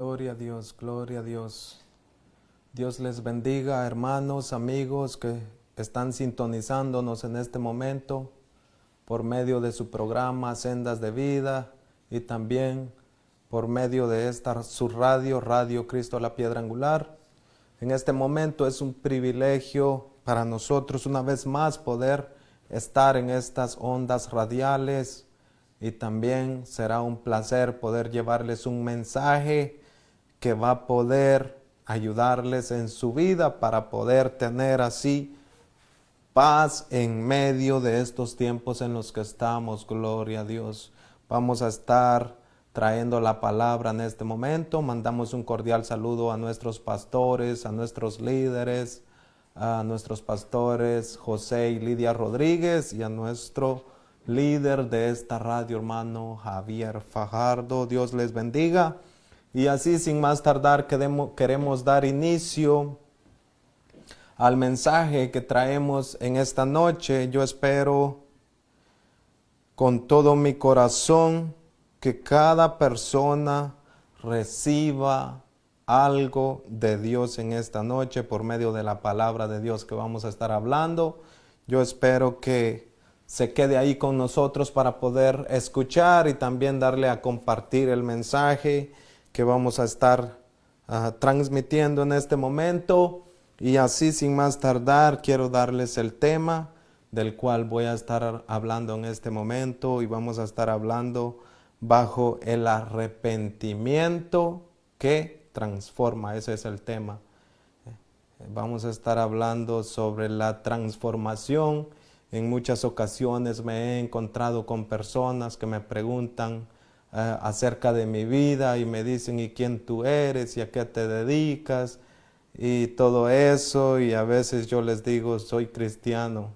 Gloria a Dios, gloria a Dios. Dios les bendiga, hermanos, amigos que están sintonizándonos en este momento por medio de su programa Sendas de Vida y también por medio de su radio, Radio Cristo la Piedra Angular. En este momento es un privilegio para nosotros una vez más poder estar en estas ondas radiales y también será un placer poder llevarles un mensaje que va a poder ayudarles en su vida para poder tener así paz en medio de estos tiempos en los que estamos. Gloria a Dios. Vamos a estar trayendo la palabra en este momento. Mandamos un cordial saludo a nuestros pastores, a nuestros líderes, a nuestros pastores José y Lidia Rodríguez y a nuestro líder de esta radio, hermano Javier Fajardo. Dios les bendiga. Y así, sin más tardar, queremos dar inicio al mensaje que traemos en esta noche. Yo espero con todo mi corazón que cada persona reciba algo de Dios en esta noche por medio de la palabra de Dios que vamos a estar hablando. Yo espero que se quede ahí con nosotros para poder escuchar y también darle a compartir el mensaje que vamos a estar transmitiendo en este momento. Y así, sin más tardar, quiero darles el tema del cual voy a estar hablando en este momento, y vamos a estar hablando bajo el arrepentimiento que transforma. Ese es el tema. Vamos a estar hablando sobre la transformación. En muchas ocasiones me he encontrado con personas que me preguntan acerca de mi vida y me dicen: ¿y quién tú eres? ¿Y a qué te dedicas? Y todo eso, y a veces yo les digo: soy cristiano.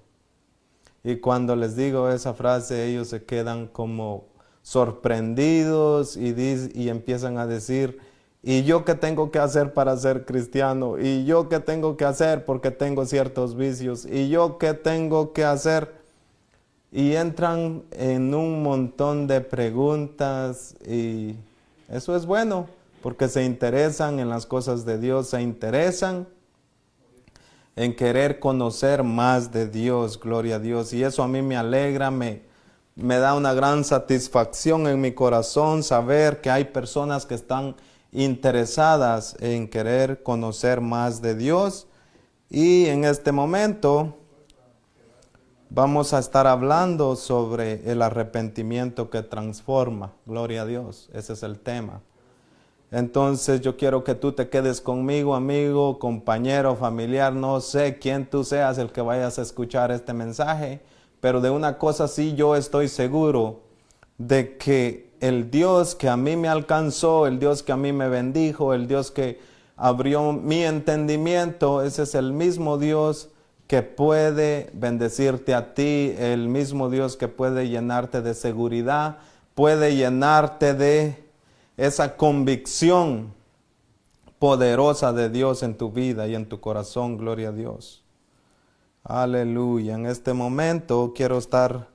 Y cuando les digo esa frase, ellos se quedan como sorprendidos y empiezan a decir: ¿y yo qué tengo que hacer para ser cristiano? ¿Y yo qué tengo que hacer porque tengo ciertos vicios? ¿Y yo qué tengo que hacer? Y entran en un montón de preguntas, y eso es bueno porque se interesan en las cosas de Dios, se interesan en querer conocer más de Dios. Gloria a Dios. Y eso a mí me alegra, me da una gran satisfacción en mi corazón saber que hay personas que están interesadas en querer conocer más de Dios. Y en este momento vamos a estar hablando sobre el arrepentimiento que transforma. Gloria a Dios, ese es el tema. Entonces yo quiero que tú te quedes conmigo, amigo, compañero, familiar, no sé quién tú seas el que vayas a escuchar este mensaje, pero de una cosa sí yo estoy seguro, de que el Dios que a mí me alcanzó, el Dios que a mí me bendijo, el Dios que abrió mi entendimiento, ese es el mismo Dios que puede bendecirte a ti, el mismo Dios que puede llenarte de seguridad, puede llenarte de esa convicción poderosa de Dios en tu vida y en tu corazón. Gloria a Dios. Aleluya. En este momento quiero estar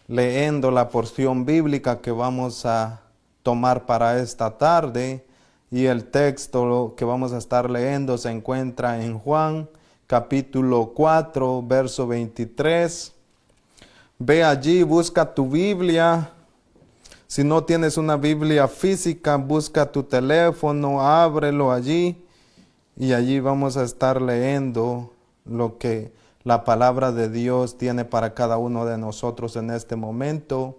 leyendo la porción bíblica que vamos a tomar para esta tarde, y el texto que vamos a estar leyendo se encuentra en Juan capítulo 4, verso 23. Ve allí, busca tu Biblia. Si no tienes una Biblia física, busca tu teléfono, ábrelo allí, y allí vamos a estar leyendo lo que la palabra de Dios tiene para cada uno de nosotros en este momento.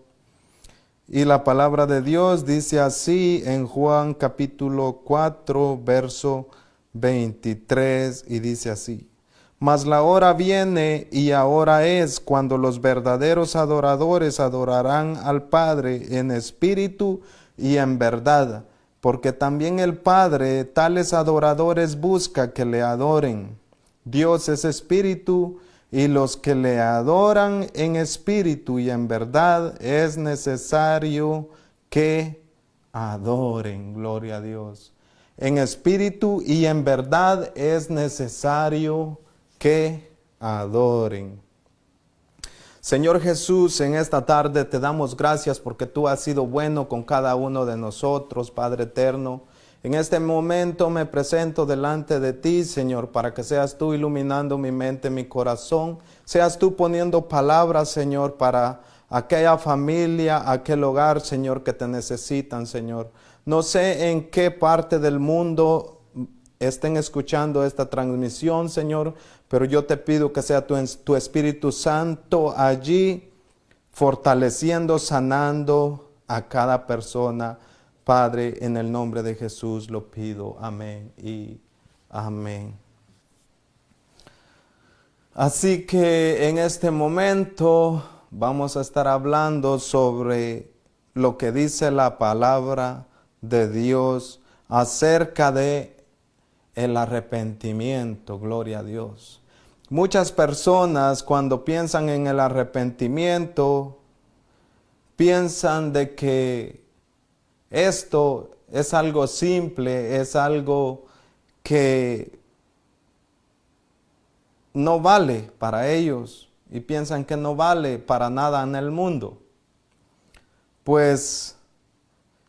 Y la palabra de Dios dice así en Juan capítulo 4, verso 23, y dice así: Mas la hora viene y ahora es cuando los verdaderos adoradores adorarán al Padre en espíritu y en verdad, porque también el Padre tales adoradores busca que le adoren. Dios es espíritu, y los que le adoran en espíritu y en verdad es necesario que adoren. Gloria a Dios. En espíritu y en verdad es necesario que adoren. Señor Jesús, en esta tarde te damos gracias porque tú has sido bueno con cada uno de nosotros, Padre eterno. En este momento me presento delante de ti, Señor, para que seas tú iluminando mi mente, mi corazón. Seas tú poniendo palabras, Señor, para aquella familia, aquel hogar, Señor, que te necesitan, Señor. No sé en qué parte del mundo estén escuchando esta transmisión, Señor, pero yo te pido que sea tu Espíritu Santo allí, fortaleciendo, sanando a cada persona. Padre, en el nombre de Jesús lo pido. Amén y amén. Así que en este momento vamos a estar hablando sobre lo que dice la palabra de Dios acerca de el arrepentimiento. Gloria a Dios. Muchas personas cuando piensan en el arrepentimiento piensan de que esto es algo simple, es algo que no vale para ellos y piensan que no vale para nada en el mundo. Pues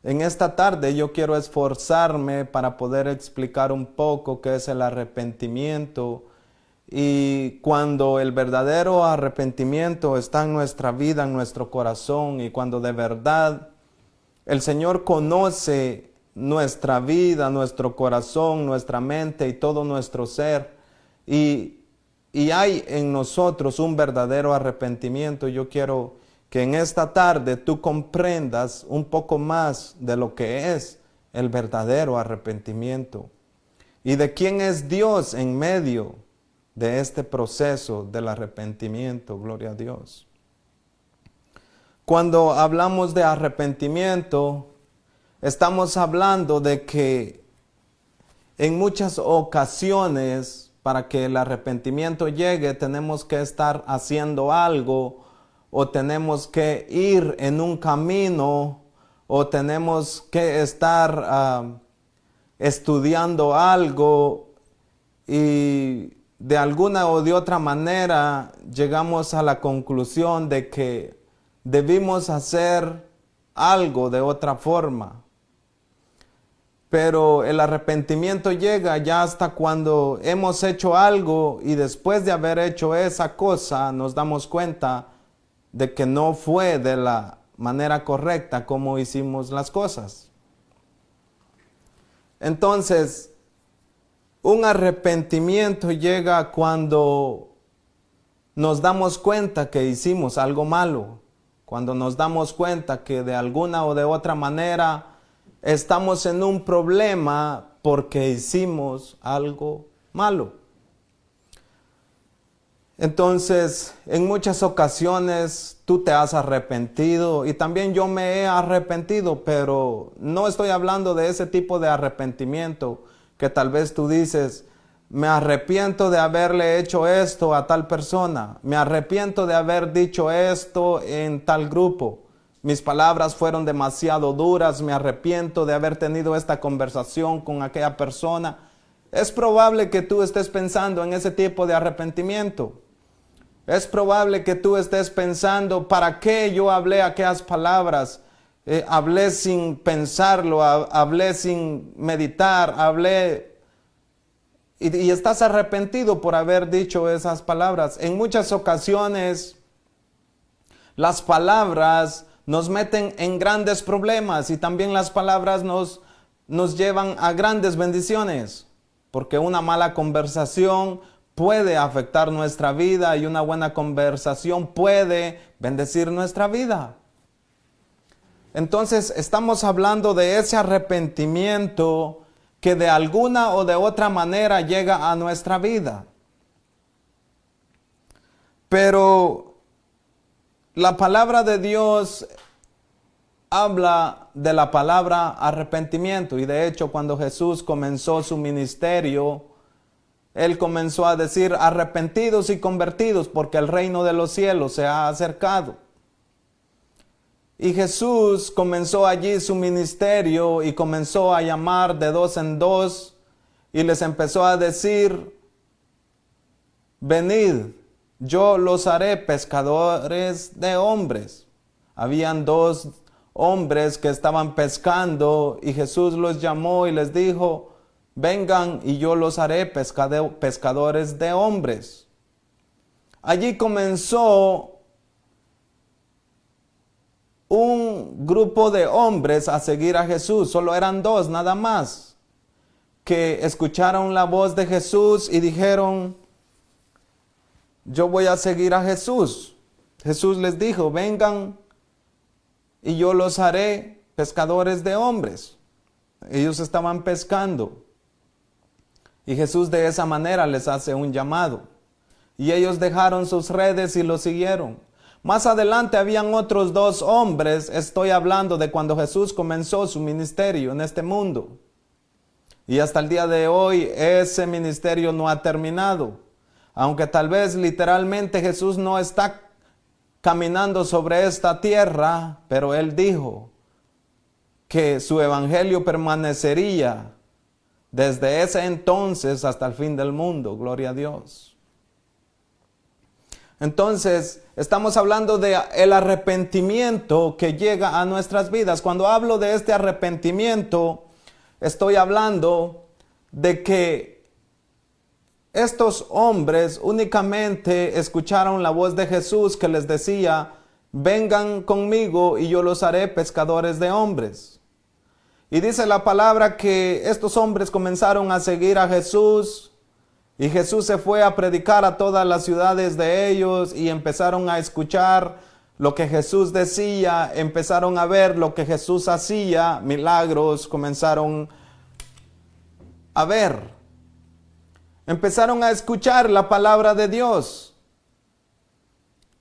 en esta tarde yo quiero esforzarme para poder explicar un poco qué es el arrepentimiento y cuando el verdadero arrepentimiento está en nuestra vida, en nuestro corazón y cuando de verdad el Señor conoce nuestra vida, nuestro corazón, nuestra mente y todo nuestro ser. Y hay en nosotros un verdadero arrepentimiento. Yo quiero que en esta tarde tú comprendas un poco más de lo que es el verdadero arrepentimiento. Y de quién es Dios en medio de este proceso del arrepentimiento. Gloria a Dios. Cuando hablamos de arrepentimiento, estamos hablando de que en muchas ocasiones, para que el arrepentimiento llegue, tenemos que estar haciendo algo, o tenemos que ir en un camino, o tenemos que estar estudiando algo, y de alguna o de otra manera llegamos a la conclusión de que debimos hacer algo de otra forma. Pero el arrepentimiento llega ya hasta cuando hemos hecho algo y después de haber hecho esa cosa nos damos cuenta de que no fue de la manera correcta como hicimos las cosas. Entonces, un arrepentimiento llega cuando nos damos cuenta que hicimos algo malo. Cuando nos damos cuenta que de alguna o de otra manera estamos en un problema porque hicimos algo malo. Entonces, en muchas ocasiones tú te has arrepentido y también yo me he arrepentido, pero no estoy hablando de ese tipo de arrepentimiento que tal vez tú dices, me arrepiento de haberle hecho esto a tal persona. Me arrepiento de haber dicho esto en tal grupo. Mis palabras fueron demasiado duras. Me arrepiento de haber tenido esta conversación con aquella persona. Es probable que tú estés pensando en ese tipo de arrepentimiento. Es probable que tú estés pensando, ¿para qué yo hablé aquellas palabras? Hablé sin pensarlo, hablé sin meditar, hablé... Y estás arrepentido por haber dicho esas palabras. En muchas ocasiones, las palabras nos meten en grandes problemas y también las palabras nos llevan a grandes bendiciones. Porque una mala conversación puede afectar nuestra vida y una buena conversación puede bendecir nuestra vida. Entonces, estamos hablando de ese arrepentimiento que de alguna o de otra manera llega a nuestra vida. Pero la palabra de Dios habla de la palabra arrepentimiento. Y de hecho, cuando Jesús comenzó su ministerio, Él comenzó a decir, arrepentidos y convertidos, porque el reino de los cielos se ha acercado. Y Jesús comenzó allí su ministerio y comenzó a llamar de dos en dos y les empezó a decir, venid, yo los haré pescadores de hombres. Habían 2 hombres que estaban pescando y Jesús los llamó y les dijo, vengan y yo los haré pescadores de hombres. Allí comenzó un grupo de hombres a seguir a Jesús. Solo eran dos nada más que escucharon la voz de Jesús y dijeron, yo voy a seguir a Jesús. Jesús les dijo, vengan y yo los haré pescadores de hombres. Ellos estaban pescando y Jesús de esa manera les hace un llamado. Y ellos dejaron sus redes y lo siguieron. Más adelante habían otros dos hombres, estoy hablando de cuando Jesús comenzó su ministerio en este mundo. Y hasta el día de hoy ese ministerio no ha terminado. Aunque tal vez literalmente Jesús no está caminando sobre esta tierra, pero Él dijo que su evangelio permanecería desde ese entonces hasta el fin del mundo. Gloria a Dios. Entonces, estamos hablando de el arrepentimiento que llega a nuestras vidas. Cuando hablo de este arrepentimiento, estoy hablando de que estos hombres únicamente escucharon la voz de Jesús que les decía, vengan conmigo y yo los haré pescadores de hombres. Y dice la palabra que estos hombres comenzaron a seguir a Jesús. Y Jesús se fue a predicar a todas las ciudades de ellos y empezaron a escuchar lo que Jesús decía, empezaron a ver lo que Jesús hacía, milagros comenzaron a ver. Empezaron a escuchar la palabra de Dios.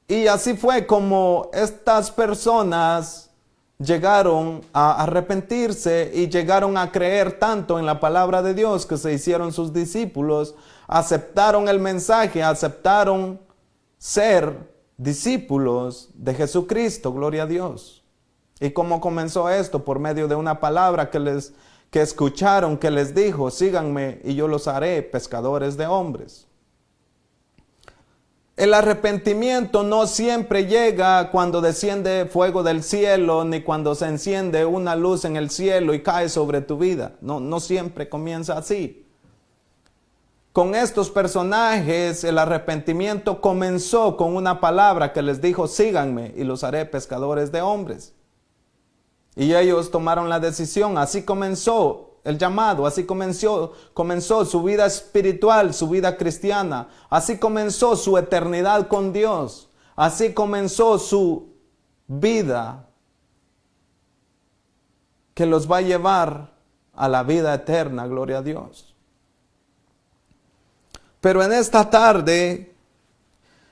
Y así fue como estas personas llegaron a arrepentirse y llegaron a creer tanto en la palabra de Dios que se hicieron sus discípulos. Aceptaron el mensaje, aceptaron ser discípulos de Jesucristo, gloria a Dios. ¿Y cómo comenzó esto? Por medio de una palabra que escucharon, que les dijo, síganme y yo los haré pescadores de hombres. El arrepentimiento no siempre llega cuando desciende fuego del cielo, ni cuando se enciende una luz en el cielo y cae sobre tu vida. No siempre comienza así. Con estos personajes, el arrepentimiento comenzó con una palabra que les dijo, síganme y los haré pescadores de hombres. Y ellos tomaron la decisión, así comenzó el llamado, así comenzó su vida espiritual, su vida cristiana, así comenzó su eternidad con Dios, así comenzó su vida que los va a llevar a la vida eterna, gloria a Dios. Pero en esta tarde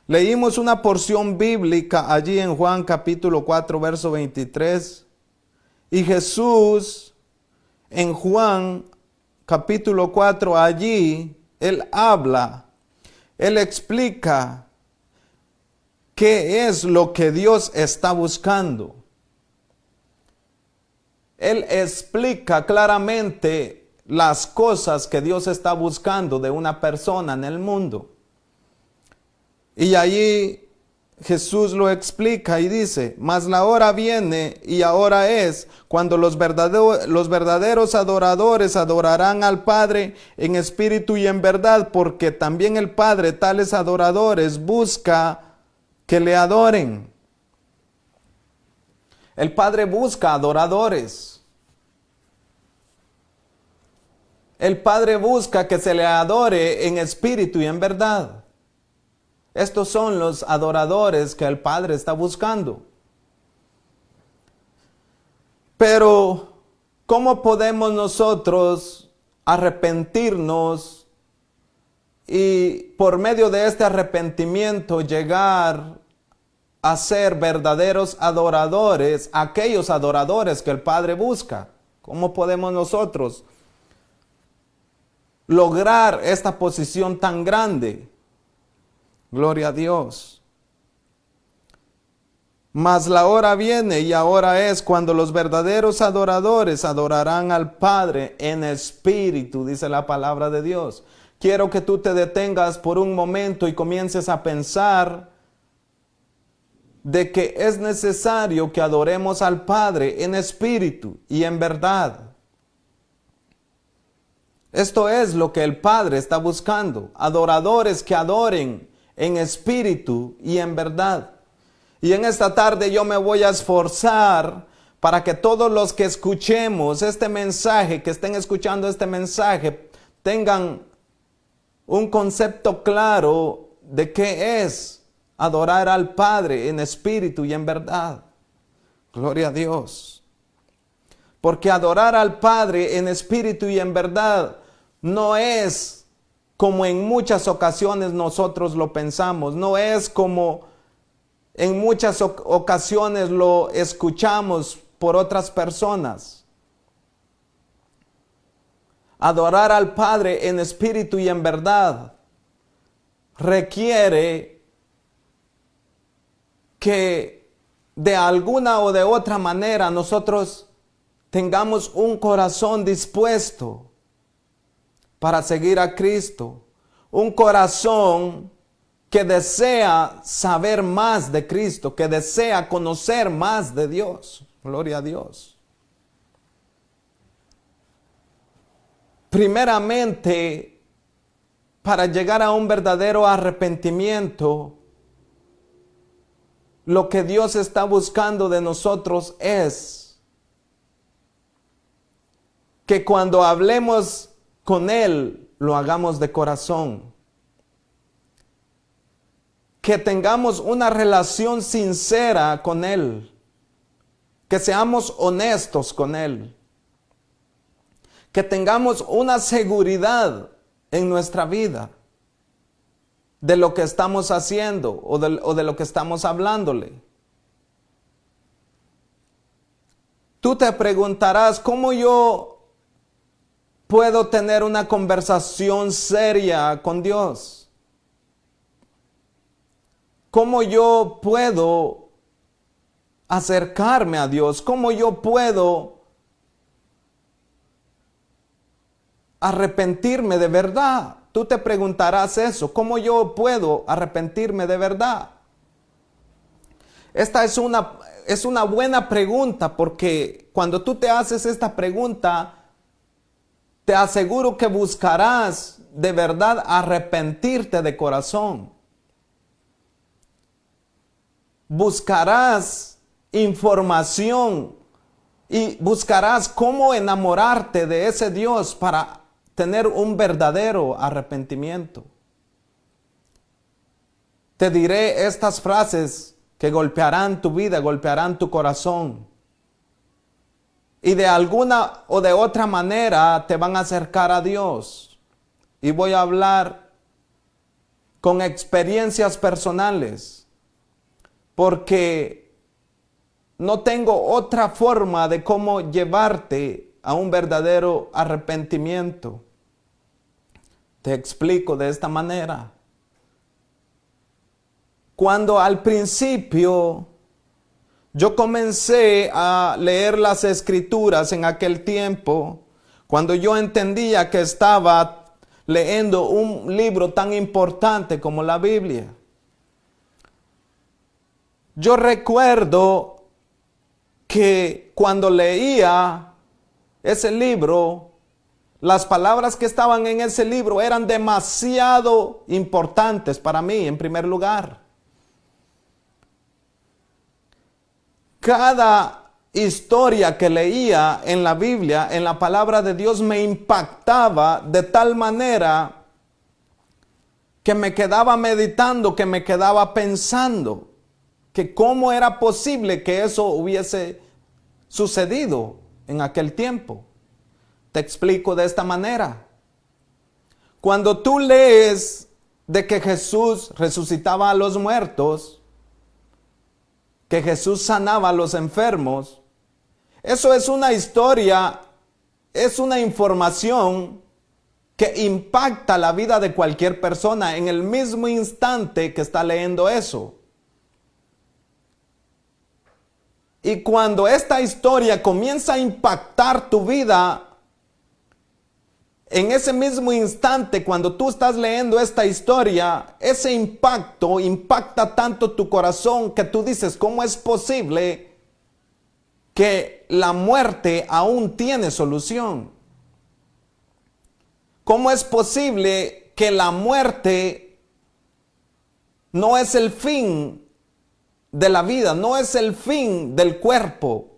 leímos una porción bíblica allí en Juan capítulo 4, verso 23. Y Jesús en Juan capítulo 4 allí, Él habla, Él explica qué es lo que Dios está buscando. Él explica claramente las cosas que Dios está buscando de una persona en el mundo. Y allí Jesús lo explica y dice, mas la hora viene y ahora es cuando los verdaderos adoradores adorarán al Padre en espíritu y en verdad, porque también el Padre tales adoradores busca que le adoren. El Padre busca adoradores. El Padre busca que se le adore en espíritu y en verdad. Estos son los adoradores que el Padre está buscando. Pero, ¿cómo podemos nosotros arrepentirnos y por medio de este arrepentimiento llegar a ser verdaderos adoradores, aquellos adoradores que el Padre busca? ¿Cómo podemos nosotros lograr esta posición tan grande? Gloria a Dios. Mas la hora viene y ahora es cuando los verdaderos adoradores adorarán al Padre en espíritu, dice la palabra de Dios. Quiero que tú te detengas por un momento y comiences a pensar de que es necesario que adoremos al Padre en espíritu y en verdad. Esto es lo que el Padre está buscando, adoradores que adoren en espíritu y en verdad. Y en esta tarde yo me voy a esforzar para que todos los que escuchemos este mensaje, que estén escuchando este mensaje, tengan un concepto claro de qué es adorar al Padre en espíritu y en verdad. Gloria a Dios. Porque adorar al Padre en espíritu y en verdad no es como en muchas ocasiones nosotros lo pensamos, no es como en muchas ocasiones lo escuchamos por otras personas. Adorar al Padre en espíritu y en verdad requiere que de alguna o de otra manera nosotros tengamos un corazón dispuesto para seguir a Cristo, un corazón que desea saber más de Cristo, que desea conocer más de Dios. Gloria a Dios. Primeramente, para llegar a un verdadero arrepentimiento, lo que Dios está buscando de nosotros es que cuando hablemos con Él, lo hagamos de corazón. Que tengamos una relación sincera con Él. Que seamos honestos con Él. Que tengamos una seguridad en nuestra vida de lo que estamos haciendo o de lo que estamos hablándole. Tú te preguntarás, ¿cómo yo puedo tener una conversación seria con Dios? ¿Cómo yo puedo acercarme a Dios? ¿Cómo yo puedo arrepentirme de verdad? Tú te preguntarás eso. ¿Cómo yo puedo arrepentirme de verdad? Esta es una buena pregunta, porque cuando tú te haces esta pregunta, te aseguro que buscarás de verdad arrepentirte de corazón. Buscarás información y buscarás cómo enamorarte de ese Dios para tener un verdadero arrepentimiento. Te diré estas frases que golpearán tu vida, golpearán tu corazón. Y de alguna o de otra manera te van a acercar a Dios. Y voy a hablar con experiencias personales, porque no tengo otra forma de cómo llevarte a un verdadero arrepentimiento. Te explico de esta manera. Cuando al principio yo comencé a leer las Escrituras en aquel tiempo, cuando yo entendía que estaba leyendo un libro tan importante como la Biblia, yo recuerdo que cuando leía ese libro, las palabras que estaban en ese libro eran demasiado importantes para mí, en primer lugar. Cada historia que leía en la Biblia, en la palabra de Dios, me impactaba de tal manera que me quedaba meditando, que me quedaba pensando que cómo era posible que eso hubiese sucedido en aquel tiempo. Te explico de esta manera. Cuando tú lees de que Jesús resucitaba a los muertos, que Jesús sanaba a los enfermos, eso es una historia, es una información que impacta la vida de cualquier persona en el mismo instante que está leyendo eso. Y cuando esta historia comienza a impactar tu vida, en ese mismo instante, cuando tú estás leyendo esta historia, ese impacto impacta tanto tu corazón que tú dices, ¿cómo es posible que la muerte aún tiene solución? ¿Cómo es posible que la muerte no es el fin de la vida, no es el fin del cuerpo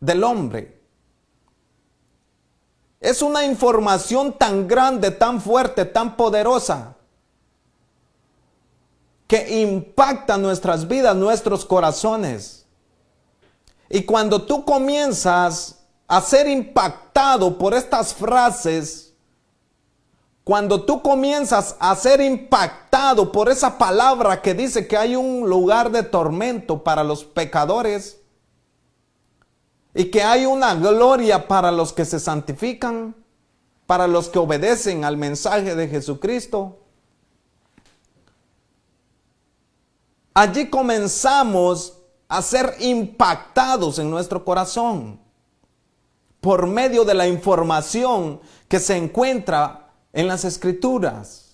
del hombre? Es una información tan grande, tan fuerte, tan poderosa, que impacta nuestras vidas, nuestros corazones. Y cuando tú comienzas a ser impactado por estas frases, cuando tú comienzas a ser impactado por esa palabra que dice que hay un lugar de tormento para los pecadores, y que hay una gloria para los que se santifican, para los que obedecen al mensaje de Jesucristo. Allí comenzamos a ser impactados en nuestro corazón por medio de la información que se encuentra en las Escrituras.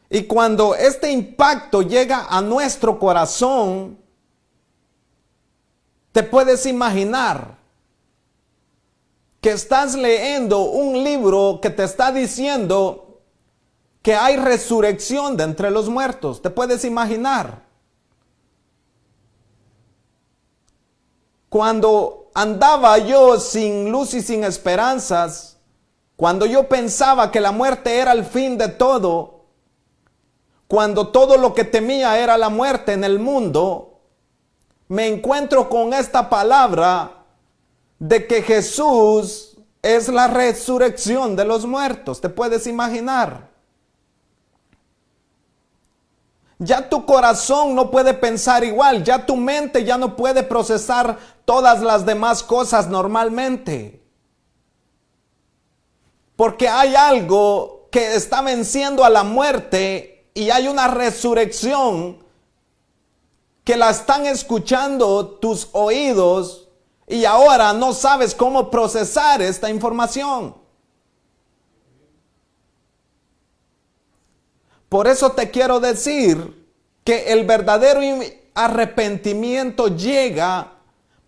Y cuando este impacto llega a nuestro corazón, te puedes imaginar que estás leyendo un libro que te está diciendo que hay resurrección de entre los muertos. Te puedes imaginar. Cuando andaba yo sin luz y sin esperanzas, cuando yo pensaba que la muerte era el fin de todo, cuando todo lo que temía era la muerte en el mundo, me encuentro con esta palabra de que Jesús es la resurrección de los muertos. ¿Te puedes imaginar? Ya tu corazón no puede pensar igual, ya tu mente ya no puede procesar todas las demás cosas normalmente. Porque hay algo que está venciendo a la muerte y hay una resurrección que la están escuchando tus oídos y ahora no sabes cómo procesar esta información. Por eso te quiero decir que el verdadero arrepentimiento llega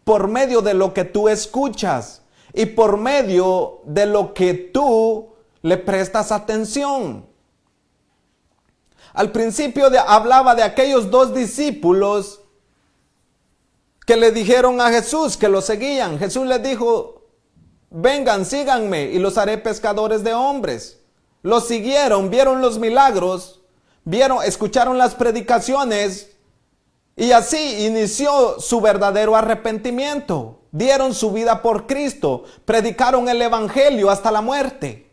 por medio de lo que tú escuchas y por medio de lo que tú le prestas atención. Al principio hablaba de aquellos dos discípulos que le dijeron a Jesús que lo seguían. Jesús les dijo, vengan, síganme y los haré pescadores de hombres. Los siguieron, vieron los milagros, escucharon las predicaciones y así inició su verdadero arrepentimiento. Dieron su vida por Cristo, predicaron el evangelio hasta la muerte.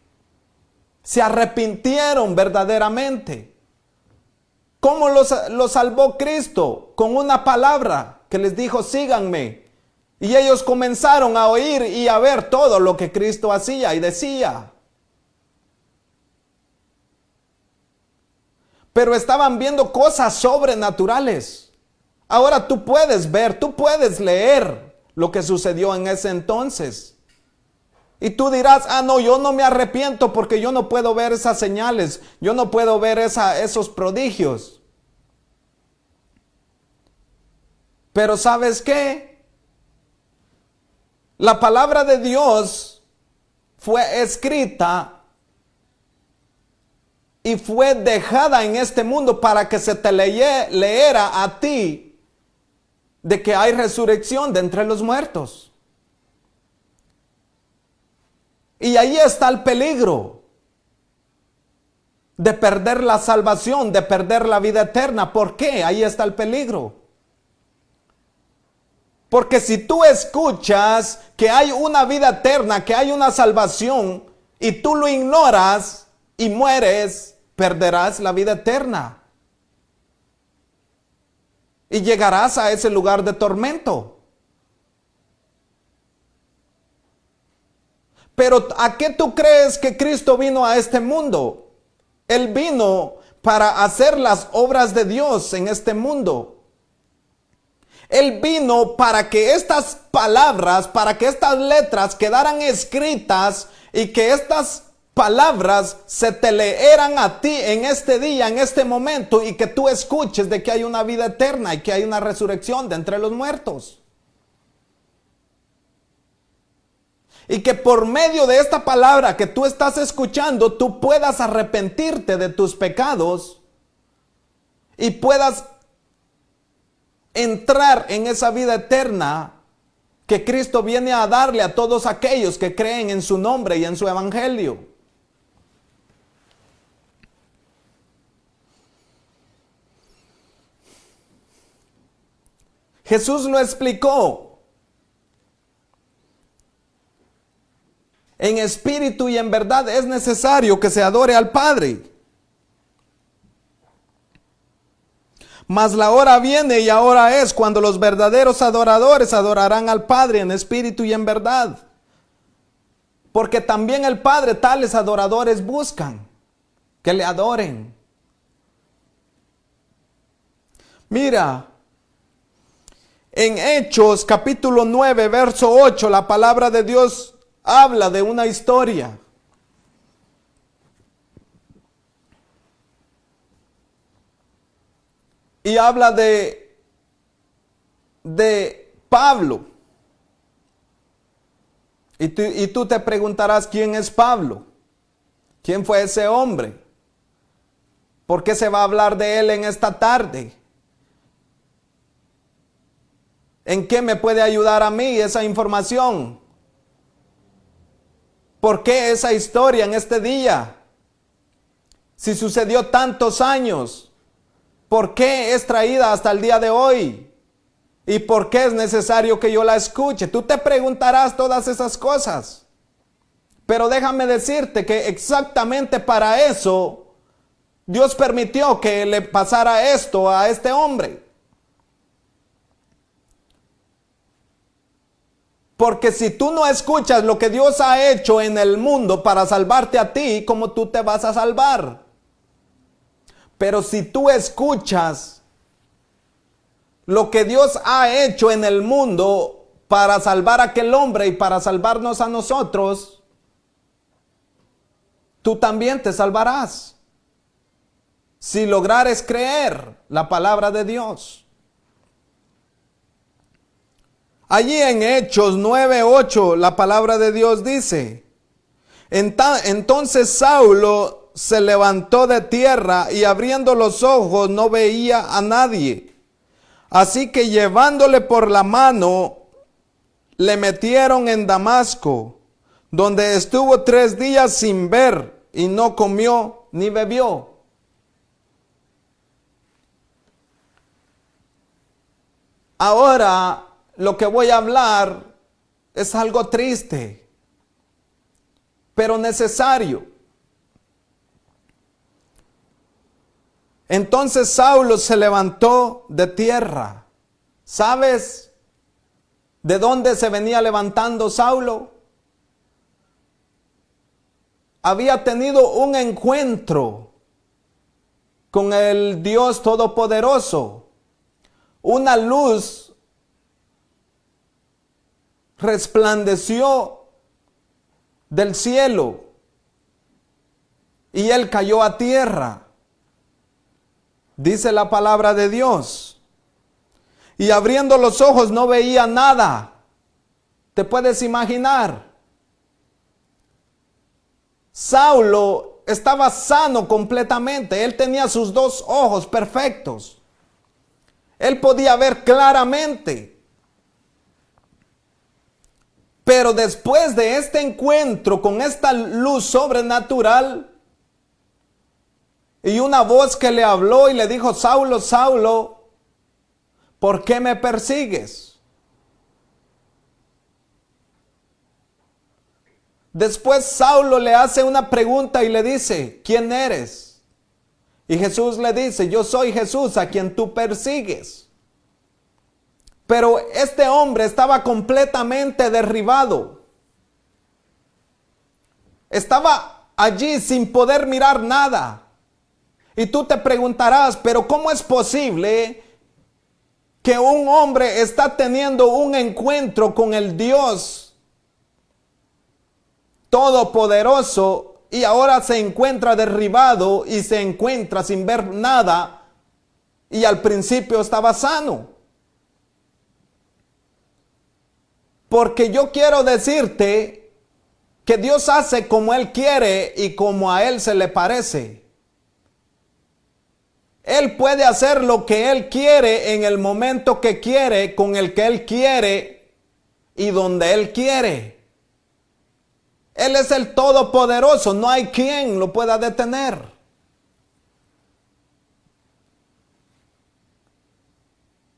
Se arrepintieron verdaderamente. ¿Cómo los salvó Cristo? Con una palabra que les dijo, síganme. Y ellos comenzaron a oír y a ver todo lo que Cristo hacía y decía. Pero estaban viendo cosas sobrenaturales. Ahora tú puedes ver, tú puedes leer lo que sucedió en ese entonces. Y tú dirás, no, yo no me arrepiento porque yo no puedo ver esas señales, yo no puedo ver esos prodigios. Pero ¿sabes qué? La palabra de Dios fue escrita y fue dejada en este mundo para que se te leyera a ti de que hay resurrección de entre los muertos. Y ahí está el peligro de perder la salvación, de perder la vida eterna. ¿Por qué? Ahí está el peligro. Porque si tú escuchas que hay una vida eterna, que hay una salvación, y tú lo ignoras y mueres, perderás la vida eterna. Y llegarás a ese lugar de tormento. Pero ¿a qué tú crees que Cristo vino a este mundo? Él vino para hacer las obras de Dios en este mundo. Él vino para que estas palabras, para que estas letras quedaran escritas y que estas palabras se te leeran a ti en este día, en este momento, y que tú escuches de que hay una vida eterna y que hay una resurrección de entre los muertos. Y que por medio de esta palabra que tú estás escuchando, tú puedas arrepentirte de tus pecados y puedas entrar en esa vida eterna que Cristo viene a darle a todos aquellos que creen en su nombre y en su evangelio. Jesús lo explicó. En espíritu y en verdad es necesario que se adore al Padre. Mas la hora viene y ahora es cuando los verdaderos adoradores adorarán al Padre en espíritu y en verdad. Porque también el Padre tales adoradores buscan que le adoren. Mira, en Hechos capítulo 9, verso 8, la palabra de Dios habla de una historia. Y habla de Pablo. Y tú te preguntarás, ¿quién es Pablo? ¿Quién fue ese hombre? ¿Por qué se va a hablar de él en esta tarde? ¿En qué me puede ayudar a mí esa información? ¿Por qué esa historia en este día? Si sucedió tantos años, ¿por qué es traída hasta el día de hoy? ¿Y por qué es necesario que yo la escuche? Tú te preguntarás todas esas cosas. Pero déjame decirte que exactamente para eso Dios permitió que le pasara esto a este hombre. Porque si tú no escuchas lo que Dios ha hecho en el mundo para salvarte a ti, ¿cómo tú te vas a salvar? Pero si tú escuchas lo que Dios ha hecho en el mundo para salvar a aquel hombre y para salvarnos a nosotros, tú también te salvarás. Si lograres creer la palabra de Dios. Allí en Hechos 9:8 la palabra de Dios dice: entonces Saulo se levantó de tierra y abriendo los ojos no veía a nadie. Así que llevándole por la mano le metieron en Damasco, donde estuvo 3 días sin ver y no comió ni bebió. Ahora lo que voy a hablar es algo triste, pero necesario. Entonces Saulo se levantó de tierra. ¿Sabes de dónde se venía levantando Saulo? Había tenido un encuentro con el Dios Todopoderoso. Una luz resplandeció del cielo y él cayó a tierra. Dice la palabra de Dios. Y abriendo los ojos no veía nada. ¿Te puedes imaginar? Saulo estaba sano completamente. Él tenía sus 2 ojos perfectos. Él podía ver claramente. Pero después de este encuentro con esta luz sobrenatural y una voz que le habló y le dijo: Saulo, Saulo, ¿por qué me persigues? Después Saulo le hace una pregunta y le dice: ¿quién eres? Y Jesús le dice: yo soy Jesús a quien tú persigues. Pero este hombre estaba completamente derribado. Estaba allí sin poder mirar nada. Y tú te preguntarás, pero ¿cómo es posible que un hombre está teniendo un encuentro con el Dios todopoderoso, y ahora se encuentra derribado y se encuentra sin ver nada, y al principio estaba sano. Porque yo quiero decirte que Dios hace como Él quiere y como a Él se le parece. Él puede hacer lo que Él quiere en el momento que quiere, con el que Él quiere y donde Él quiere. Él es el Todopoderoso, no hay quien lo pueda detener.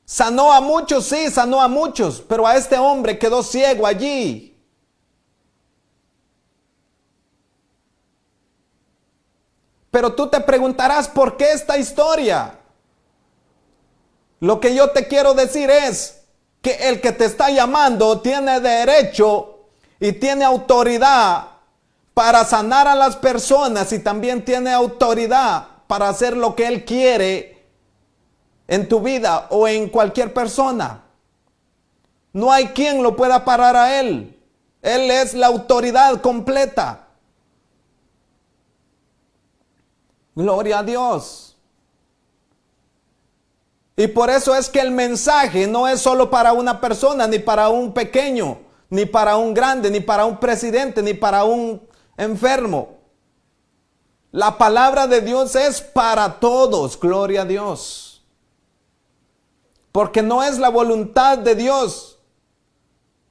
Sanó a muchos, sí, sanó a muchos, pero a este hombre quedó ciego allí. Pero tú te preguntarás, ¿por qué esta historia? Lo que yo te quiero decir es que el que te está llamando tiene derecho y tiene autoridad para sanar a las personas, y también tiene autoridad para hacer lo que Él quiere en tu vida o en cualquier persona. No hay quien lo pueda parar a Él. Él es la autoridad completa. Gloria a Dios. Y por eso es que el mensaje no es solo para una persona, ni para un pequeño, ni para un grande, ni para un presidente, ni para un enfermo. La palabra de Dios es para todos, gloria a Dios. Porque no es la voluntad de Dios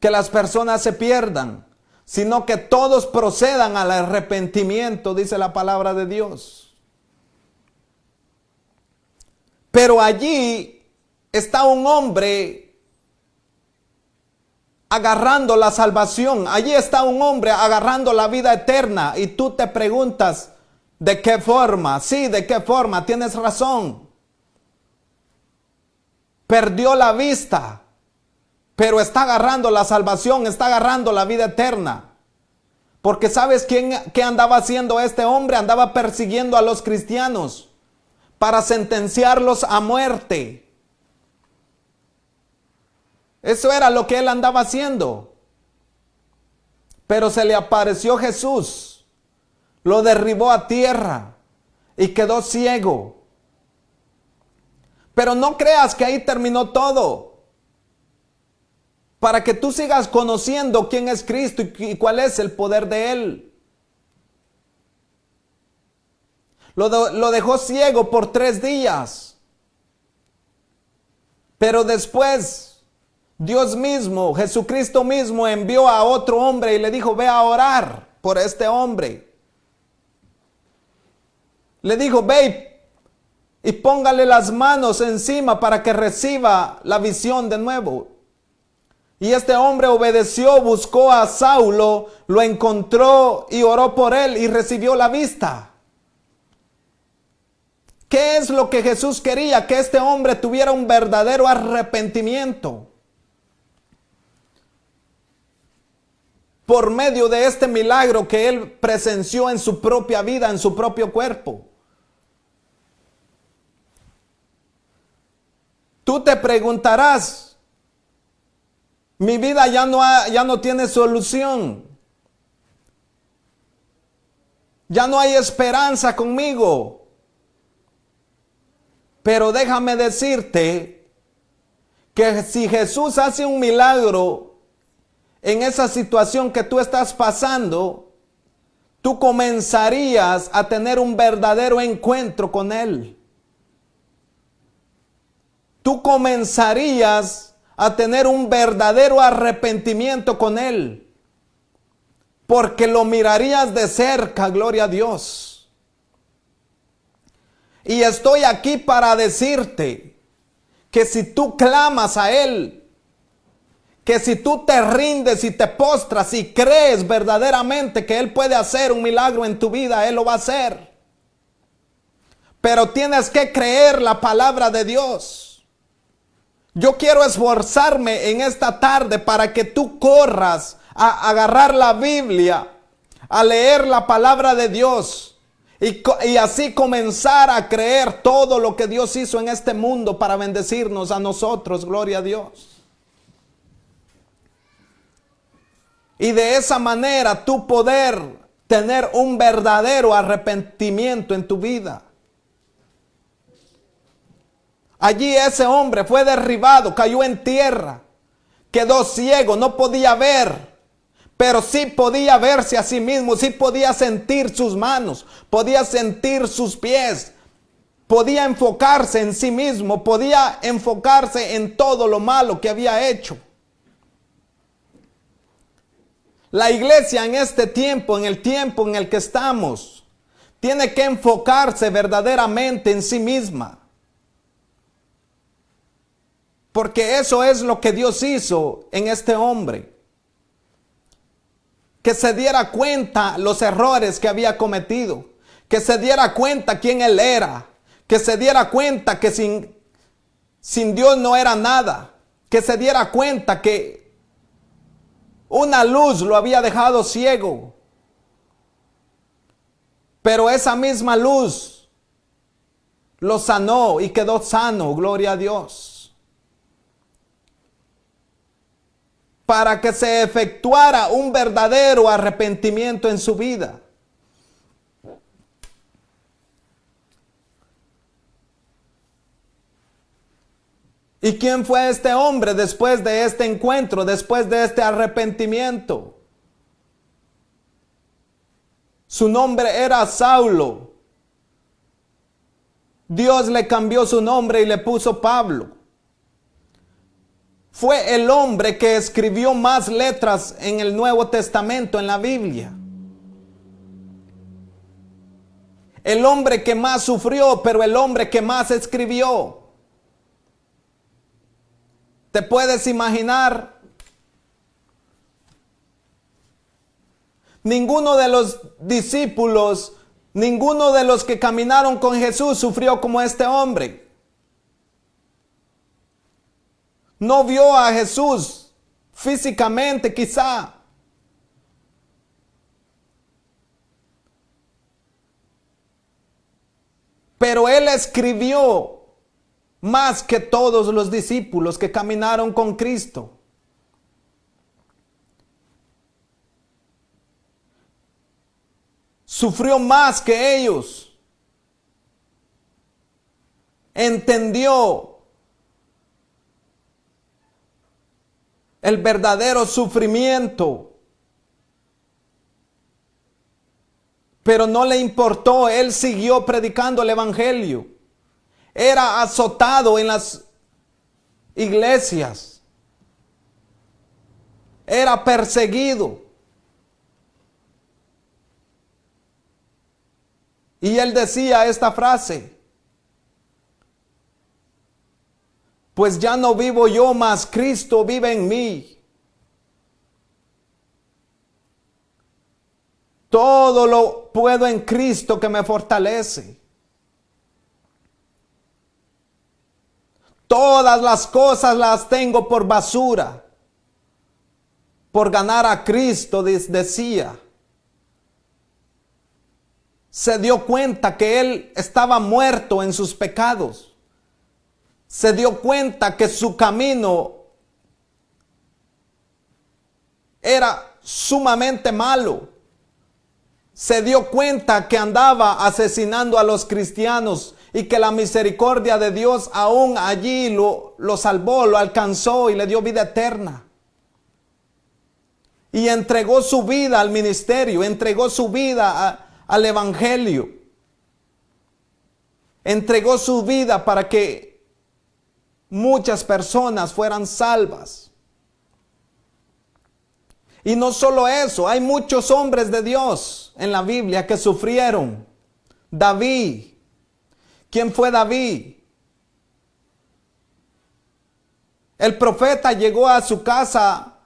que las personas se pierdan, sino que todos procedan al arrepentimiento, dice la palabra de Dios. Pero allí está un hombre agarrando la salvación. Allí está un hombre agarrando la vida eterna. Y tú te preguntas, ¿de qué forma? Sí, ¿de qué forma? Tienes razón. Perdió la vista, pero está agarrando la salvación, está agarrando la vida eterna. Porque ¿sabes qué andaba haciendo este hombre? Andaba persiguiendo a los cristianos para sentenciarlos a muerte. Eso era lo que él andaba haciendo. Pero se le apareció Jesús, lo derribó a tierra y quedó ciego. Pero no creas que ahí terminó todo. Para que tú sigas conociendo quién es Cristo y cuál es el poder de Él. Lo dejó ciego por 3 días. Pero después, Dios mismo, Jesucristo mismo, envió a otro hombre y le dijo, ve a orar por este hombre. Le dijo, ve y póngale las manos encima para que reciba la visión de nuevo. Y este hombre obedeció, buscó a Saulo, lo encontró y oró por él y recibió la vista. ¿Qué es lo que Jesús quería? Que este hombre tuviera un verdadero arrepentimiento. Por medio de este milagro que él presenció en su propia vida, en su propio cuerpo. Tú te preguntarás, mi vida ya no tiene solución. Ya no hay esperanza conmigo. Pero déjame decirte que si Jesús hace un milagro en esa situación que tú estás pasando, tú comenzarías a tener un verdadero encuentro con Él. Tú comenzarías a tener un verdadero arrepentimiento con Él. Porque lo mirarías de cerca, gloria a Dios. Y estoy aquí para decirte que si tú clamas a Él, que si tú te rindes y te postras y crees verdaderamente que Él puede hacer un milagro en tu vida, Él lo va a hacer. Pero tienes que creer la palabra de Dios. Yo quiero esforzarme en esta tarde para que tú corras a agarrar la Biblia, a leer la palabra de Dios. Y así comenzar a creer todo lo que Dios hizo en este mundo para bendecirnos a nosotros, gloria a Dios. Y de esa manera tú poder tener un verdadero arrepentimiento en tu vida. Allí ese hombre fue derribado, cayó en tierra, quedó ciego, no podía ver, pero sí podía verse a sí mismo, sí podía sentir sus manos, podía sentir sus pies, podía enfocarse en sí mismo, podía enfocarse en todo lo malo que había hecho. La iglesia en este tiempo, en el tiempo en el que estamos, tiene que enfocarse verdaderamente en sí misma. Porque eso es lo que Dios hizo en este hombre. Que se diera cuenta los errores que había cometido. Que se diera cuenta quién él era. Que se diera cuenta que sin Dios no era nada. Que se diera cuenta que una luz lo había dejado ciego. Pero esa misma luz lo sanó y quedó sano, gloria a Dios. Para que se efectuara un verdadero arrepentimiento en su vida. ¿Y quién fue este hombre después de este encuentro, después de este arrepentimiento? Su nombre era Saulo. Dios le cambió su nombre y le puso Pablo. Fue el hombre que escribió más letras en el Nuevo Testamento, en la Biblia. El hombre que más sufrió, pero el hombre que más escribió. ¿Te puedes imaginar? Ninguno de los discípulos, ninguno de los que caminaron con Jesús sufrió como este hombre. No vio a Jesús físicamente quizá. Pero él escribió más que todos los discípulos que caminaron con Cristo. Sufrió más que ellos. Entendió el verdadero sufrimiento. Pero no le importó, él siguió predicando el evangelio. Era azotado en las iglesias. Era perseguido. Y él decía esta frase: pues ya no vivo yo, mas Cristo vive en mí. Todo lo puedo en Cristo que me fortalece. Todas las cosas las tengo por basura, por ganar a Cristo, decía. Se dio cuenta que él estaba muerto en sus pecados. Se dio cuenta que su camino era sumamente malo. Se dio cuenta que andaba asesinando a los cristianos y que la misericordia de Dios aún allí lo salvó, lo alcanzó y le dio vida eterna. Y entregó su vida al ministerio, entregó su vida al evangelio. Entregó su vida para que muchas personas fueran salvas. Y no solo eso, hay muchos hombres de Dios en la Biblia que sufrieron. David. ¿Quién fue David? El profeta llegó a su casa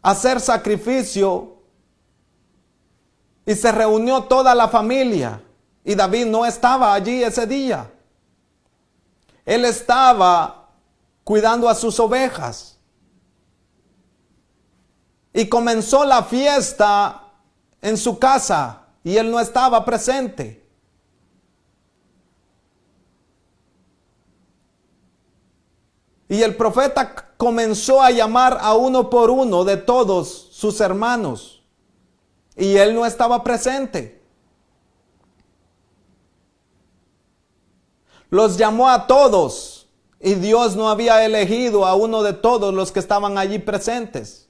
a hacer sacrificio y se reunió toda la familia. Y David no estaba allí ese día. Él estaba cuidando a sus ovejas. Y comenzó la fiesta en su casa y él no estaba presente. Y el profeta comenzó a llamar a uno por uno de todos sus hermanos. Y él no estaba presente. Los llamó a todos. Y Dios no había elegido a uno de todos los que estaban allí presentes.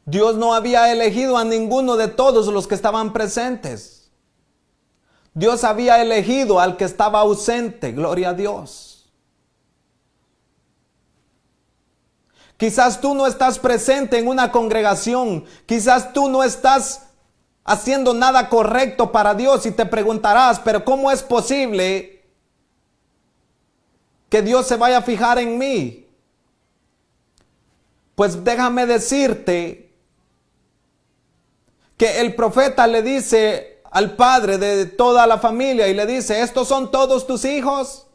Dios no había elegido a ninguno de todos los que estaban presentes. Dios había elegido al que estaba ausente, gloria a Dios. Quizás tú no estás presente en una congregación, quizás tú no estás haciendo nada correcto para Dios y te preguntarás, pero ¿cómo es posible que Dios se vaya a fijar en mí? Pues déjame decirte que el profeta le dice al padre de toda la familia y le dice, ¿estos son todos tus hijos?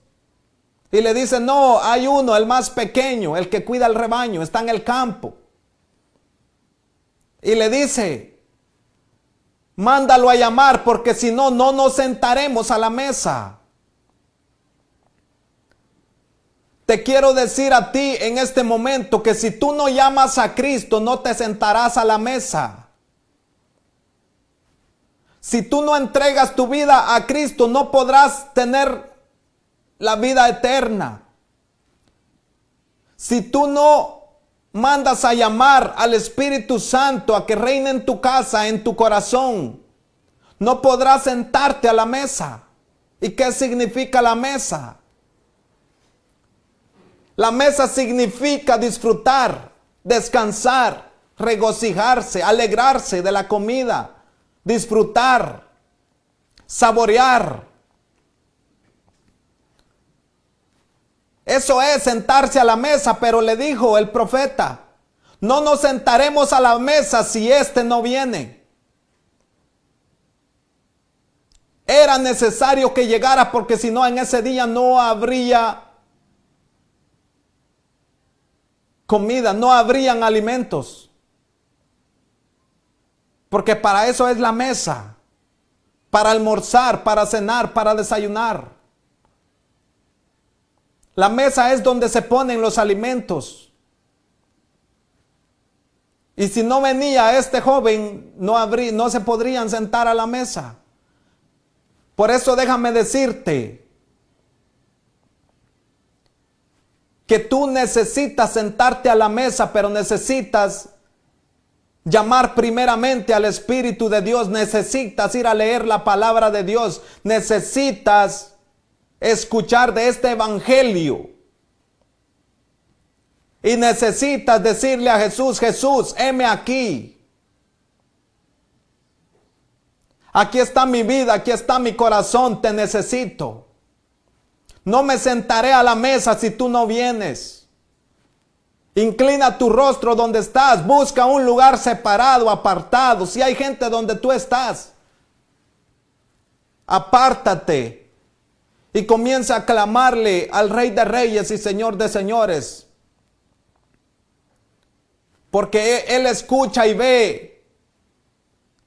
Y le dice, no, hay uno, el más pequeño, el que cuida el rebaño, está en el campo. Y le dice, mándalo a llamar porque si no, no nos sentaremos a la mesa. Te quiero decir a ti en este momento que si tú no llamas a Cristo, no te sentarás a la mesa. Si tú no entregas tu vida a Cristo, no podrás tener la vida eterna. Si tú no mandas a llamar al Espíritu Santo a que reine en tu casa, en tu corazón, no podrás sentarte a la mesa. ¿Y qué significa la mesa? La mesa significa disfrutar, descansar, regocijarse, alegrarse de la comida. Disfrutar, saborear. Eso es sentarse a la mesa, pero le dijo el profeta, no nos sentaremos a la mesa si éste no viene. Era necesario que llegara porque si no en ese día no habría comida, no habrían alimentos. Porque para eso es la mesa, para almorzar, para cenar, para desayunar. La mesa es donde se ponen los alimentos. Y si no venía este joven, no se podrían sentar a la mesa. Por eso déjame decirte que tú necesitas sentarte a la mesa, pero necesitas llamar primeramente al Espíritu de Dios. Necesitas ir a leer la palabra de Dios. Necesitas escuchar de este evangelio. Y necesitas decirle a Jesús, Jesús, heme aquí. Aquí está mi vida, aquí está mi corazón, te necesito. No me sentaré a la mesa si tú no vienes. Inclina tu rostro donde estás, busca un lugar separado, apartado. Si hay gente donde tú estás, apártate y comienza a clamarle al Rey de Reyes y Señor de Señores. Porque Él escucha y ve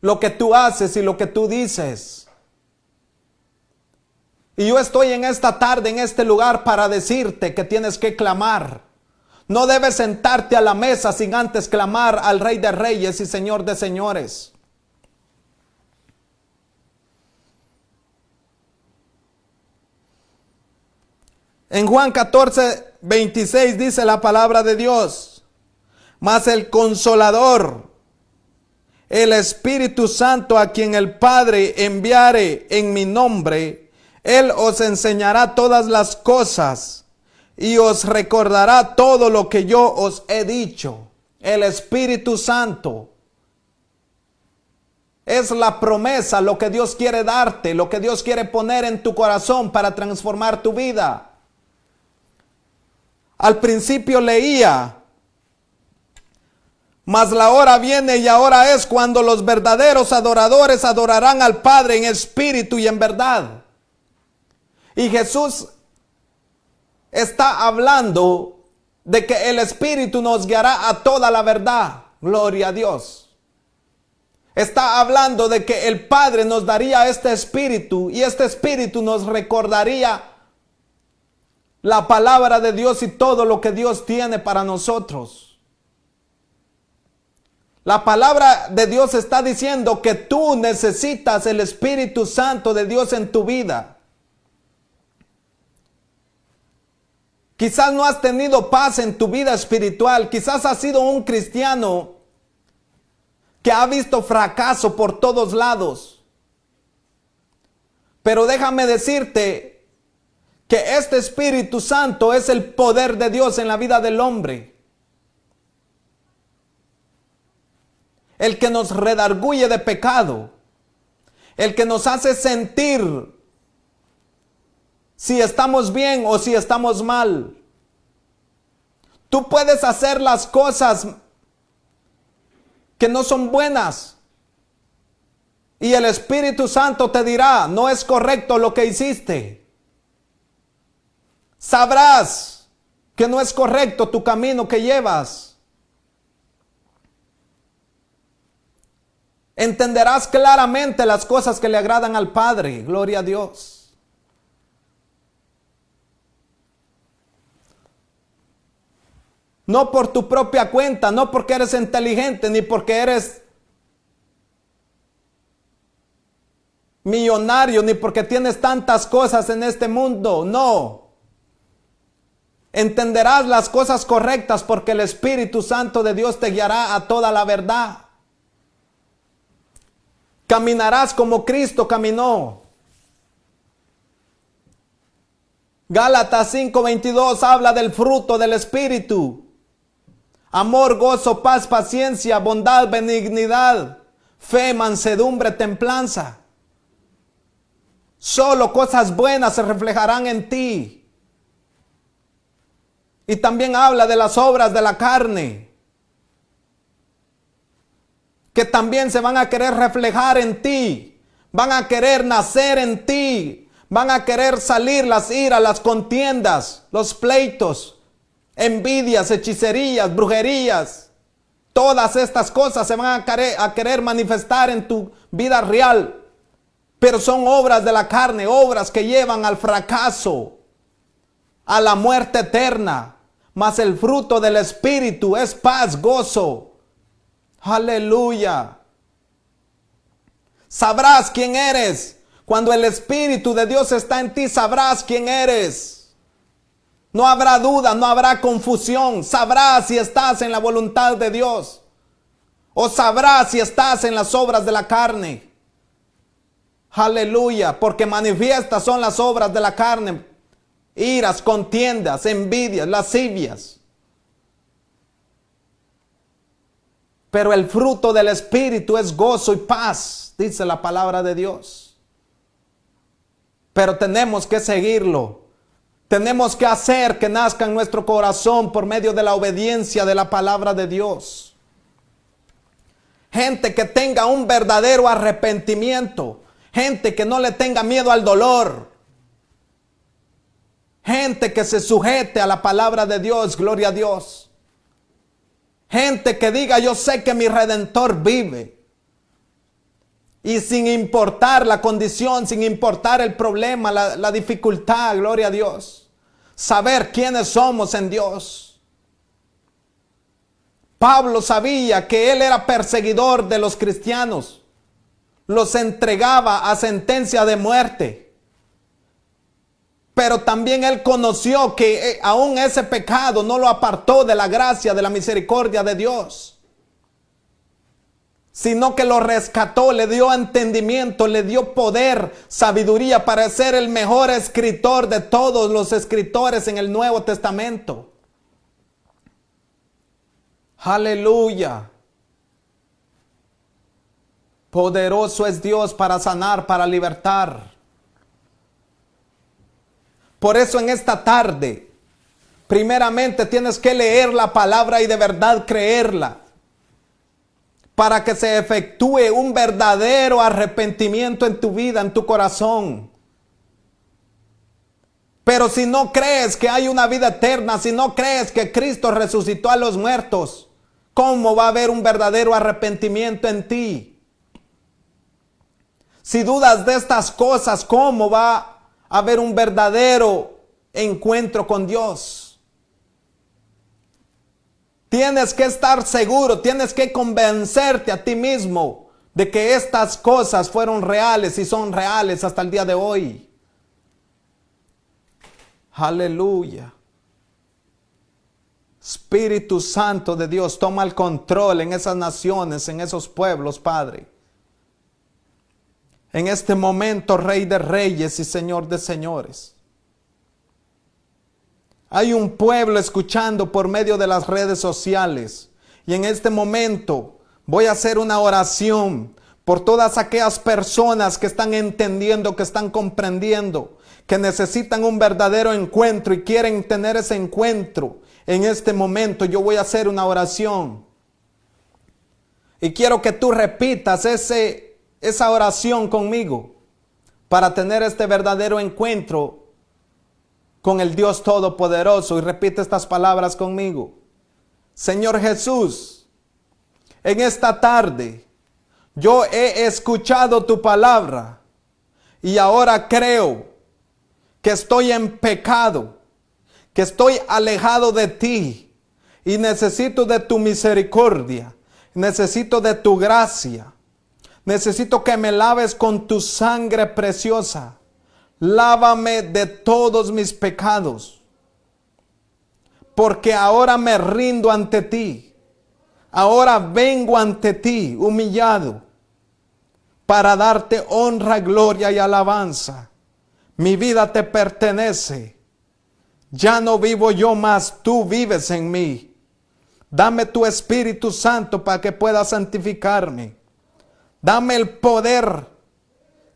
lo que tú haces y lo que tú dices. Y yo estoy en esta tarde, en este lugar, para decirte que tienes que clamar. No debes sentarte a la mesa sin antes clamar al Rey de Reyes y Señor de Señores. En Juan 14:26 dice la palabra de Dios, mas el Consolador, el Espíritu Santo, a quien el Padre enviare en mi nombre, Él os enseñará todas las cosas y os recordará todo lo que yo os he dicho. El Espíritu Santo es la promesa, lo que Dios quiere darte, lo que Dios quiere poner en tu corazón para transformar tu vida. Al principio leía, mas la hora viene y ahora es cuando los verdaderos adoradores adorarán al Padre en espíritu y en verdad. Y Jesús está hablando de que el Espíritu nos guiará a toda la verdad. Gloria a Dios. Está hablando de que el Padre nos daría este espíritu y este espíritu nos recordaría la palabra de Dios y todo lo que Dios tiene para nosotros. La palabra de Dios está diciendo que tú necesitas el Espíritu Santo de Dios en tu vida. Quizás no has tenido paz en tu vida espiritual. Quizás has sido un cristiano que ha visto fracaso por todos lados. Pero déjame decirte que este Espíritu Santo es el poder de Dios en la vida del hombre. El que nos redarguye de pecado. El que nos hace sentir si estamos bien o si estamos mal. Tú puedes hacer las cosas que no son buenas y el Espíritu Santo te dirá, no es correcto lo que hiciste. Sabrás que no es correcto tu camino que llevas. Entenderás claramente las cosas que le agradan al Padre. Gloria a Dios. No por tu propia cuenta, no porque eres inteligente, ni porque eres millonario, ni porque tienes tantas cosas en este mundo. No. Entenderás las cosas correctas porque el Espíritu Santo de Dios te guiará a toda la verdad. Caminarás como Cristo caminó. Gálatas 5:22 habla del fruto del Espíritu. Amor, gozo, paz, paciencia, bondad, benignidad, fe, mansedumbre, templanza. Solo cosas buenas se reflejarán en ti. Y también habla de las obras de la carne, que también se van a querer reflejar en ti. Van a querer nacer en ti. Van a querer salir las iras, las contiendas, los pleitos, envidias, hechicerías, brujerías. Todas estas cosas se van a querer manifestar en tu vida real. Pero son obras de la carne, obras que llevan al fracaso, a la muerte eterna. Mas el fruto del Espíritu es paz, gozo. Aleluya. Sabrás quién eres. Cuando el Espíritu de Dios está en ti, sabrás quién eres. No habrá duda, no habrá confusión. Sabrás si estás en la voluntad de Dios o sabrás si estás en las obras de la carne. Aleluya, porque manifiestas son las obras de la carne: iras, contiendas, envidias, lascivias. Pero el fruto del Espíritu es gozo y paz, dice la palabra de Dios. Pero tenemos que seguirlo. Tenemos que hacer que nazca en nuestro corazón por medio de la obediencia de la palabra de Dios. Gente que tenga un verdadero arrepentimiento. Gente que no le tenga miedo al dolor. Gente que se sujete a la palabra de Dios, gloria a Dios. Gente que diga, yo sé que mi Redentor vive. Y sin importar la condición, sin importar el problema, la dificultad, gloria a Dios. Saber quiénes somos en Dios. Pablo sabía que él era perseguidor de los cristianos. Los entregaba a sentencia de muerte. Pero también él conoció que aún ese pecado no lo apartó de la gracia, de la misericordia de Dios. Sino que lo rescató, le dio entendimiento, le dio poder, sabiduría para ser el mejor escritor de todos los escritores en el Nuevo Testamento. Aleluya. Poderoso es Dios para sanar, para libertar. Por eso en esta tarde, primeramente tienes que leer la palabra y de verdad creerla, para que se efectúe un verdadero arrepentimiento en tu vida, en tu corazón. Pero si no crees que hay una vida eterna, si no crees que Cristo resucitó a los muertos, ¿cómo va a haber un verdadero arrepentimiento en ti? Si dudas de estas cosas, ¿cómo va a haber un verdadero encuentro con Dios? Tienes que estar seguro, tienes que convencerte a ti mismo de que estas cosas fueron reales y son reales hasta el día de hoy. Aleluya. Espíritu Santo de Dios, toma el control en esas naciones, en esos pueblos, Padre. En este momento, Rey de Reyes y Señor de Señores. Hay un pueblo escuchando por medio de las redes sociales. Y en este momento voy a hacer una oración por todas aquellas personas que están entendiendo, que están comprendiendo, que necesitan un verdadero encuentro y quieren tener ese encuentro. En este momento yo voy a hacer una oración. Y quiero que tú repitas esa oración conmigo para tener este verdadero encuentro con el Dios Todopoderoso. Y repite estas palabras conmigo. Señor Jesús, en esta tarde yo he escuchado tu palabra y ahora creo que estoy en pecado, que estoy alejado de ti y necesito de tu misericordia, necesito de tu gracia, necesito que me laves con tu sangre preciosa. Lávame de todos mis pecados, porque ahora me rindo ante ti. Ahora vengo ante ti humillado para darte honra, gloria y alabanza. Mi vida te pertenece. Ya no vivo yo más, tú vives en mí. Dame tu Espíritu Santo para que pueda santificarme. Dame el poder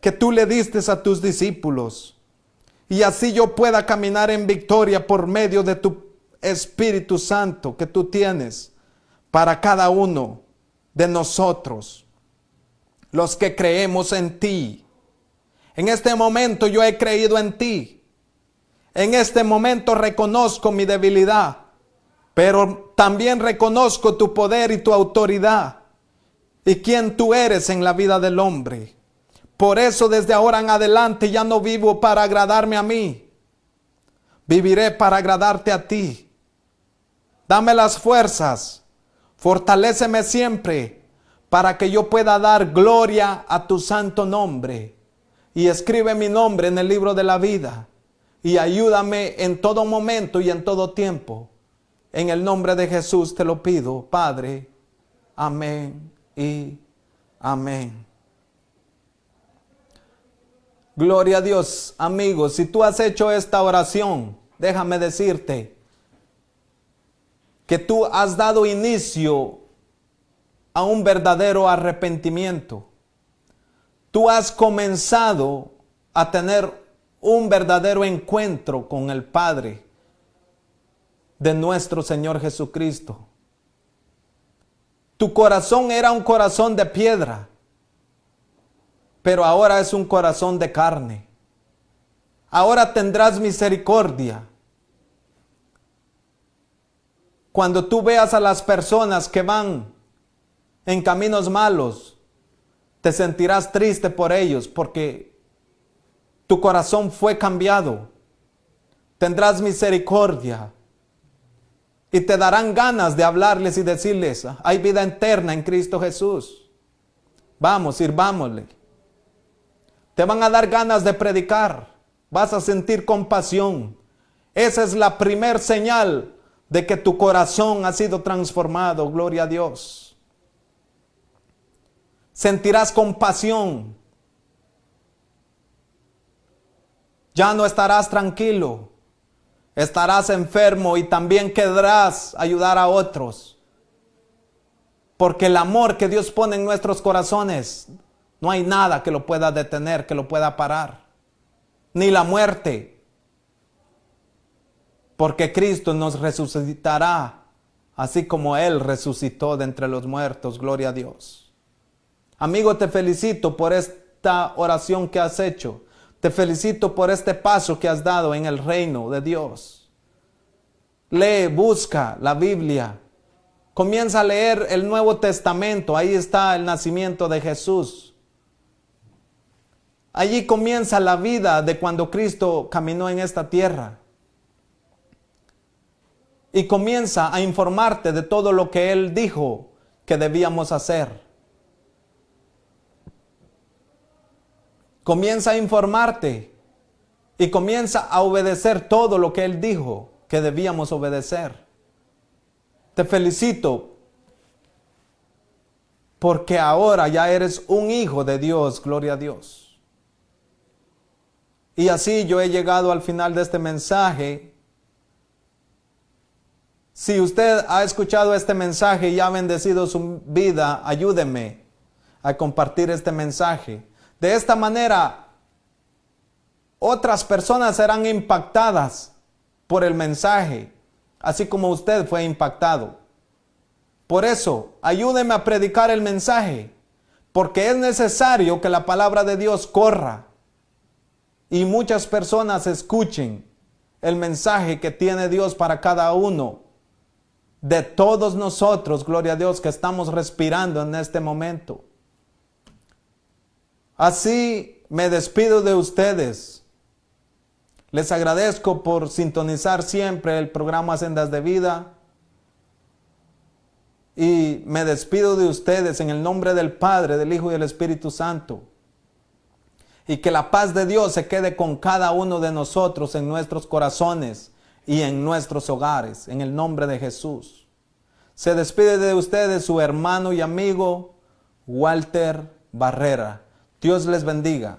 que tú le diste a tus discípulos, y así yo pueda caminar en victoria por medio de tu Espíritu Santo que tú tienes para cada uno de nosotros, los que creemos en ti. En este momento yo he creído en ti. En este momento reconozco mi debilidad, pero también reconozco tu poder y tu autoridad y quién tú eres en la vida del hombre. Por eso desde ahora en adelante ya no vivo para agradarme a mí. Viviré para agradarte a ti. Dame las fuerzas. Fortaléceme siempre para que yo pueda dar gloria a tu santo nombre. Y escribe mi nombre en el libro de la vida. Y ayúdame en todo momento y en todo tiempo. En el nombre de Jesús te lo pido, Padre. Amén y amén. Gloria a Dios, amigos. Si tú has hecho esta oración, déjame decirte que tú has dado inicio a un verdadero arrepentimiento. Tú has comenzado a tener un verdadero encuentro con el Padre de nuestro Señor Jesucristo. Tu corazón era un corazón de piedra, pero ahora es un corazón de carne. Ahora tendrás misericordia. Cuando tú veas a las personas que van en caminos malos, te sentirás triste por ellos porque tu corazón fue cambiado. Tendrás misericordia y te darán ganas de hablarles y decirles: hay vida eterna en Cristo Jesús. Vamos, sirvámosle. Te van a dar ganas de predicar. Vas a sentir compasión. Esa es la primer señal de que tu corazón ha sido transformado. Gloria a Dios. Sentirás compasión. Ya no estarás tranquilo. Estarás enfermo y también querrás ayudar a otros. Porque el amor que Dios pone en nuestros corazones, no hay nada que lo pueda detener, que lo pueda parar. Ni la muerte. Porque Cristo nos resucitará, así como Él resucitó de entre los muertos. Gloria a Dios. Amigo, te felicito por esta oración que has hecho. Te felicito por este paso que has dado en el reino de Dios. Lee, busca la Biblia. Comienza a leer el Nuevo Testamento. Ahí está el nacimiento de Jesús. Allí comienza la vida de cuando Cristo caminó en esta tierra. Y comienza a informarte de todo lo que Él dijo que debíamos hacer. Comienza a informarte y comienza a obedecer todo lo que Él dijo que debíamos obedecer. Te felicito porque ahora ya eres un hijo de Dios, gloria a Dios. Y así yo he llegado al final de este mensaje. Si usted ha escuchado este mensaje y ha bendecido su vida, ayúdeme a compartir este mensaje. De esta manera, otras personas serán impactadas por el mensaje, así como usted fue impactado. Por eso, ayúdeme a predicar el mensaje, porque es necesario que la palabra de Dios corra y muchas personas escuchen el mensaje que tiene Dios para cada uno de todos nosotros, gloria a Dios, que estamos respirando en este momento. Así me despido de ustedes. Les agradezco por sintonizar siempre el programa Sendas de Vida. Y me despido de ustedes en el nombre del Padre, del Hijo y del Espíritu Santo. Y que la paz de Dios se quede con cada uno de nosotros en nuestros corazones y en nuestros hogares, en el nombre de Jesús. Se despide de ustedes su hermano y amigo Walter Barrera. Dios les bendiga.